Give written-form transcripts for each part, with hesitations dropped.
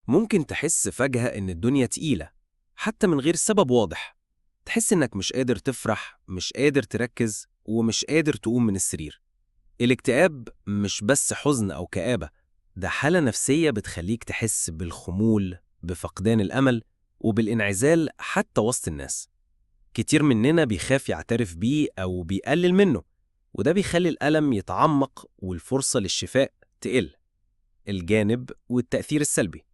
ممكن تحس فجأة إن الدنيا تقيلة حتى من غير سبب واضح. تحس إنك مش قادر تفرح، مش قادر تركز، ومش قادر تقوم من السرير. الاكتئاب مش بس حزن أو كآبة، ده حالة نفسية بتخليك تحس بالخمول، بفقدان الأمل، وبالانعزال حتى وسط الناس. كتير مننا بيخاف يعترف بيه أو بيقلل منه، وده بيخلي الألم يتعمق والفرصة للشفاء تقل. الجانب والتأثير السلبي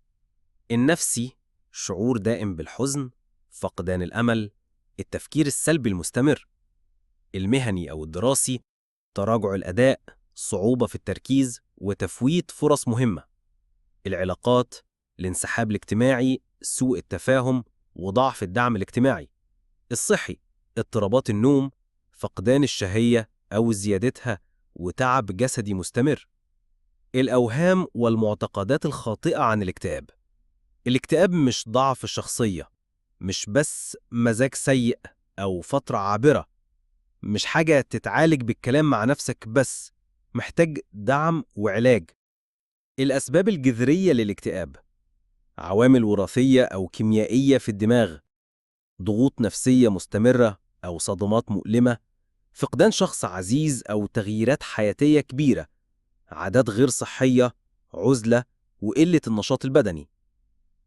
النفسي: شعور دائم بالحزن، فقدان الأمل، التفكير السلبي المستمر. المهني أو الدراسي: تراجع الأداء، صعوبة في التركيز، وتفويت فرص مهمة. العلاقات: الانسحاب الاجتماعي، سوء التفاهم، وضعف الدعم الاجتماعي. الصحي: اضطرابات النوم، فقدان الشهية أو زيادتها، وتعب جسدي مستمر. الأوهام والمعتقدات الخاطئة عن الاكتئاب: الاكتئاب مش ضعف الشخصية، مش بس مزاج سيء أو فترة عابرة، مش حاجة تتعالج بالكلام مع نفسك بس، محتاج دعم وعلاج. الأسباب الجذرية للاكتئاب: عوامل وراثية أو كيميائية في الدماغ، ضغوط نفسية مستمرة أو صدمات مؤلمة، فقدان شخص عزيز أو تغييرات حياتية كبيرة، عادات غير صحية، عزلة، وقلة النشاط البدني.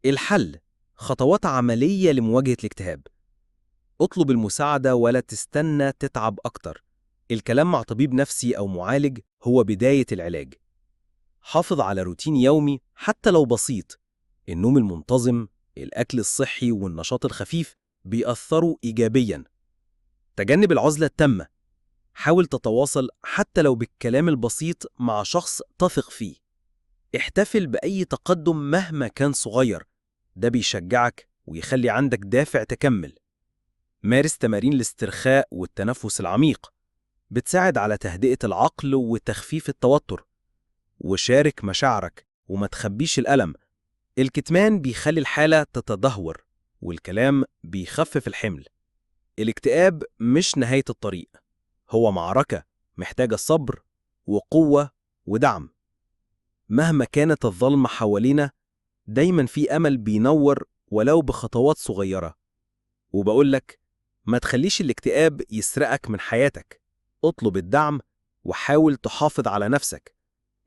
الحل: خطوات عملية لمواجهة الاكتئاب. اطلب المساعدة ولا تستنى تتعب أكتر. الكلام مع طبيب نفسي أو معالج هو بداية العلاج. حافظ على روتين يومي حتى لو بسيط. النوم المنتظم، الأكل الصحي، والنشاط الخفيف بيأثروا إيجابياً. تجنب العزلة التامة. حاول تتواصل حتى لو بالكلام البسيط مع شخص تثق فيه. احتفل بأي تقدم مهما كان صغير، ده بيشجعك ويخلي عندك دافع تكمل. مارس تمارين الاسترخاء والتنفس العميق، بتساعد على تهدئة العقل وتخفيف التوتر. وشارك مشاعرك وما تخبيش الألم. الكتمان بيخلي الحالة تتدهور، والكلام بيخفف الحمل. الاكتئاب مش نهاية الطريق، هو معركة محتاجة صبر وقوة ودعم. مهما كانت الظلمة حوالينا، دايما في أمل بينور ولو بخطوات صغيرة. وبقولك، ما تخليش الاكتئاب يسرقك من حياتك. اطلب الدعم وحاول تحافظ على نفسك.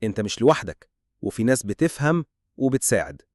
انت مش لوحدك، وفي ناس بتفهم وبتساعد.